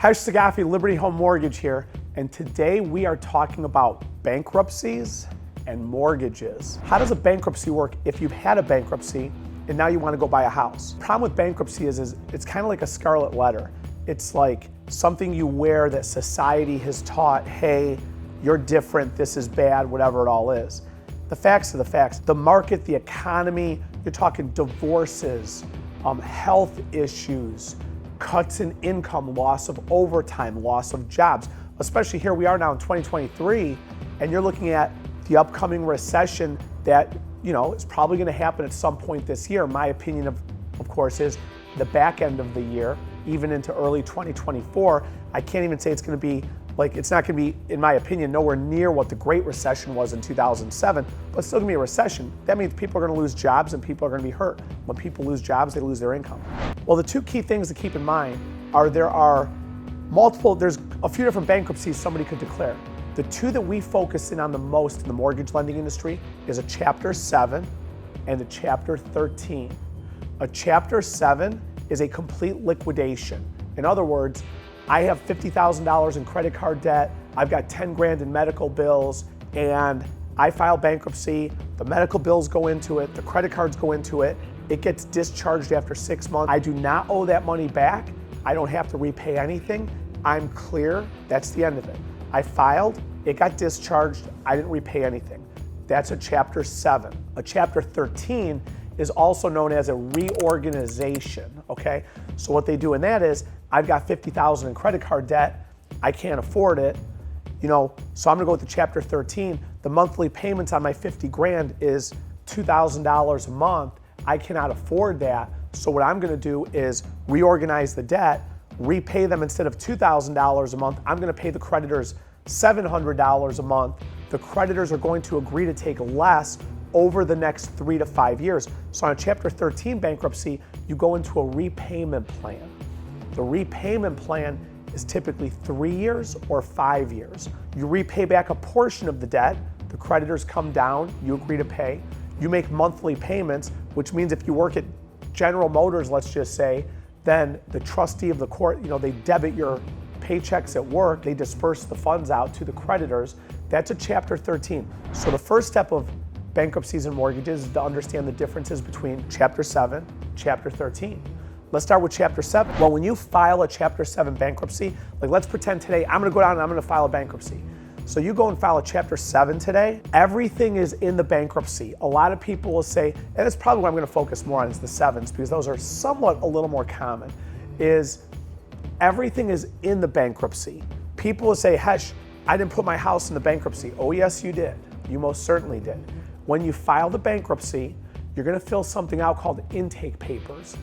Hesh Sagafi, Liberty Home Mortgage here, and today we are talking about bankruptcies and mortgages. How does a bankruptcy work if you've had a bankruptcy and now you want to go buy a house? The problem with bankruptcy is it's kind of like a scarlet letter. It's like something you wear that society has taught, hey, you're different, this is bad, whatever it all is. The facts are the facts. The market, the economy, you're talking divorces, health issues, cuts in income, loss of overtime, loss of jobs. Especially here we are now in 2023, and you're looking at the upcoming recession that, is probably going to happen at some point this year. My opinion of course, is the back end of the year, even into early 2024. I can't even say it's going to be it's not going to be, in my opinion, nowhere near what the Great Recession was in 2007, but it's still going to be a recession. That means people are going to lose jobs and people are going to be hurt. When people lose jobs, they lose their income. Well, the two key things to keep in mind are there's a few different bankruptcies somebody could declare. The two that we focus in on the most in the mortgage lending industry is a Chapter 7 and a Chapter 13. A Chapter 7 is a complete liquidation. In other words, I have $50,000 in credit card debt, I've got 10 grand in medical bills, and I file bankruptcy, the medical bills go into it, the credit cards go into it, it gets discharged after 6 months. I do not owe that money back, I don't have to repay anything, I'm clear, that's the end of it. I filed, it got discharged, I didn't repay anything. That's a Chapter 7. A Chapter 13 is also known as a reorganization, okay? So what they do in that is, I've got $50,000 in credit card debt, I can't afford it, so I'm gonna go with the Chapter 13. The monthly payments on my 50 grand is $2,000 a month. I cannot afford that, so what I'm gonna do is reorganize the debt, repay them instead of $2,000 a month, I'm gonna pay the creditors $700 a month. The creditors are going to agree to take less over the next 3 to 5 years. So on a Chapter 13 bankruptcy, you go into a repayment plan. The repayment plan is typically 3 years or 5 years. You repay back a portion of the debt, the creditors come down, you agree to pay. You make monthly payments, which means if you work at General Motors, let's just say, then the trustee of the court, they debit your paychecks at work, they disperse the funds out to the creditors. That's a Chapter 13. So the first step of bankruptcies and mortgages is to understand the differences between Chapter 7, Chapter 13. Let's start with Chapter 7. Well, when you file a Chapter 7 bankruptcy, let's pretend today I'm gonna go down and I'm gonna file a bankruptcy. So you go and file a Chapter 7 today, everything is in the bankruptcy. A lot of people will say, and it's probably what I'm gonna focus more on is the 7s because those are somewhat a little more common, is everything is in the bankruptcy. People will say, Hesh, I didn't put my house in the bankruptcy. Oh yes, you did. You most certainly did. When you file the bankruptcy, you're gonna fill something out called intake papers.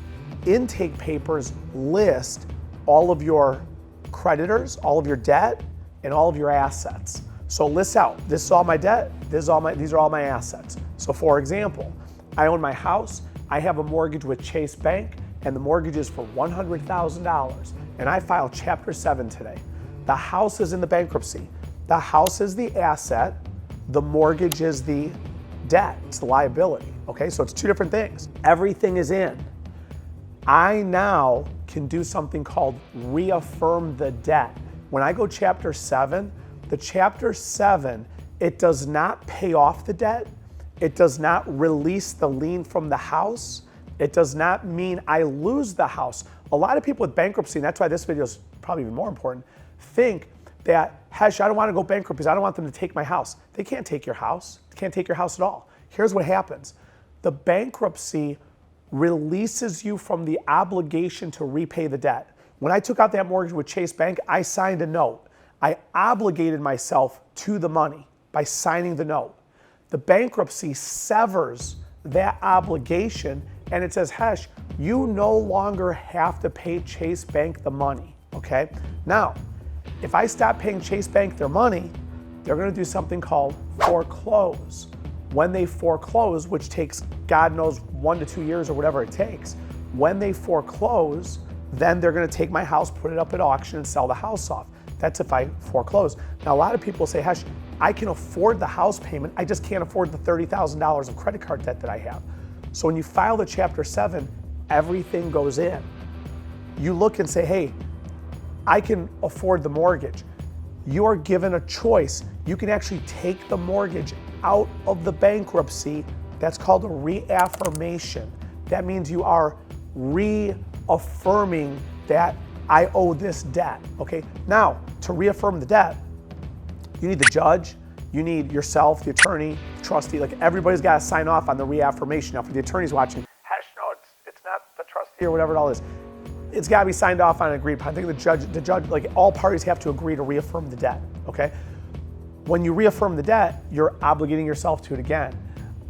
Intake papers list all of your creditors, all of your debt, and all of your assets. So it lists out, this is all my debt, these are all my assets. So for example, I own my house, I have a mortgage with Chase Bank, and the mortgage is for $100,000, and I file Chapter 7 today. The house is in the bankruptcy. The house is the asset, the mortgage is the debt, it's the liability, okay? So it's two different things. Everything is in. I now can do something called reaffirm the debt. When I go Chapter 7, the Chapter 7, it does not pay off the debt, it does not release the lien from the house, it does not mean I lose the house. A lot of people with bankruptcy, and that's why this video is probably even more important, think that, Hesh, I don't want to go bankrupt because I don't want them to take my house. They can't take your house. They can't take your house at all. Here's what happens. The bankruptcy releases you from the obligation to repay the debt. When I took out that mortgage with Chase Bank, I signed a note. I obligated myself to the money by signing the note. The bankruptcy severs that obligation and it says, Hesh, you no longer have to pay Chase Bank the money, okay? Now, if I stop paying Chase Bank their money, they're gonna do something called foreclose. When they foreclose, which takes God knows 1 to 2 years or whatever it takes, when they foreclose, then they're gonna take my house, put it up at auction and sell the house off. That's if I foreclose. Now a lot of people say, Hesh, I can afford the house payment, I just can't afford the $30,000 of credit card debt that I have. So when you file the Chapter 7, everything goes in. You look and say, hey, I can afford the mortgage. You are given a choice. You can actually take the mortgage out of the bankruptcy. That's called a reaffirmation. That means you are reaffirming that I owe this debt, okay? Now, to reaffirm the debt, you need the judge, you need yourself, the attorney, the trustee, like everybody's got to sign off on the reaffirmation. Now, for the attorneys watching, no, it's not the trustee or whatever it all is. It's got to be signed off on and agreed upon. I think the judge, like all parties have to agree to reaffirm the debt, okay? When you reaffirm the debt, you're obligating yourself to it again.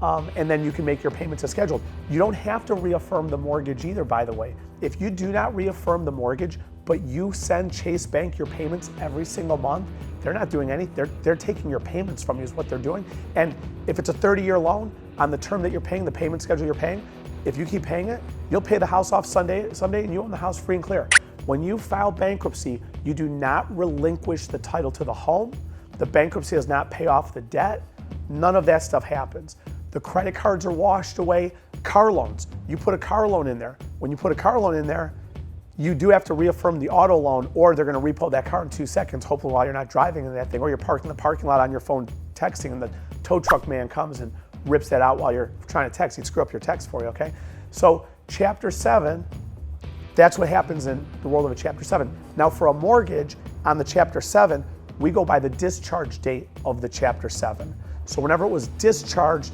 And then you can make your payments as scheduled. You don't have to reaffirm the mortgage either, by the way. If you do not reaffirm the mortgage, but you send Chase Bank your payments every single month, they're not doing anything. They're taking your payments from you is what they're doing. And if it's a 30-year loan, on the term that you're paying, the payment schedule you're paying, if you keep paying it, you'll pay the house off someday and you own the house free and clear. When you file bankruptcy, you do not relinquish the title to the home. The bankruptcy does not pay off the debt. None of that stuff happens. The credit cards are washed away. Car loans, you put a car loan in there. When you put a car loan in there, you do have to reaffirm the auto loan, or they're going to repo that car in 2 seconds, hopefully while you're not driving in that thing, or you're parked in the parking lot on your phone texting and the tow truck man comes and rips that out while you're trying to text. He'd screw up your text for you, okay? So Chapter 7, that's what happens in the world of a Chapter 7. Now for a mortgage on the Chapter 7, we go by the discharge date of the Chapter 7. So whenever it was discharged,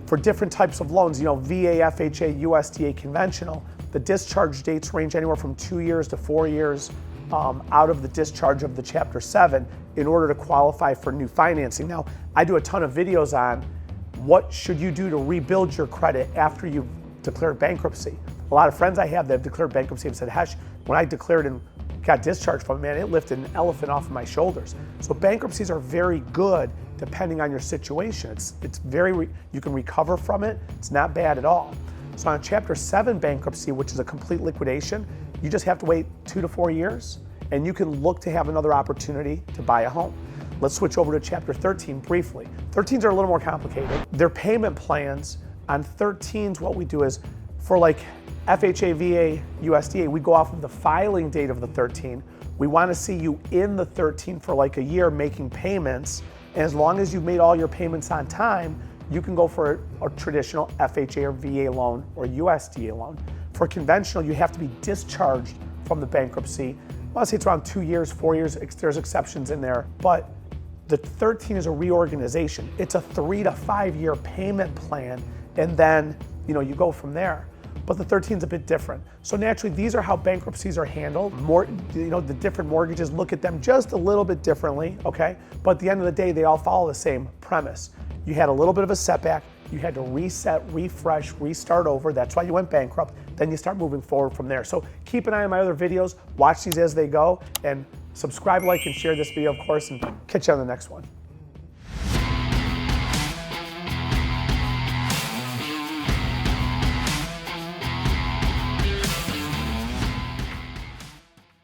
for different types of loans, VA, FHA, USDA, conventional, the discharge dates range anywhere from 2 years to 4 years out of the discharge of the Chapter 7 in order to qualify for new financing. Now, I do a ton of videos on what should you do to rebuild your credit after you've declared bankruptcy. A lot of friends I have that have declared bankruptcy have said, Hesh, when I declared and got discharged from it, man, it lifted an elephant off of my shoulders. So bankruptcies are very good depending on your situation. It's very, you can recover from it. It's not bad at all. So on Chapter 7 bankruptcy, which is a complete liquidation, you just have to wait 2 to 4 years and you can look to have another opportunity to buy a home. Let's switch over to Chapter 13 briefly. 13s are a little more complicated. Their payment plans on 13s, what we do is for like FHA, VA, USDA, we go off of the filing date of the 13. We want to see you in the 13 for like a year making payments. And as long as you've made all your payments on time, you can go for a traditional FHA or VA loan or USDA loan. For conventional, you have to be discharged from the bankruptcy. I want to say it's around 2 years, 4 years. There's exceptions in there. But the 13 is a reorganization. It's a 3 to 5 year payment plan. And then, you go from there. But the 13 is a bit different. So naturally, these are how bankruptcies are handled. The different mortgages look at them just a little bit differently, okay? But at the end of the day, they all follow the same premise. You had a little bit of a setback. You had to reset, refresh, restart over. That's why you went bankrupt. Then you start moving forward from there. So keep an eye on my other videos. Watch these as they go. And subscribe, like, and share this video, of course, and catch you on the next one.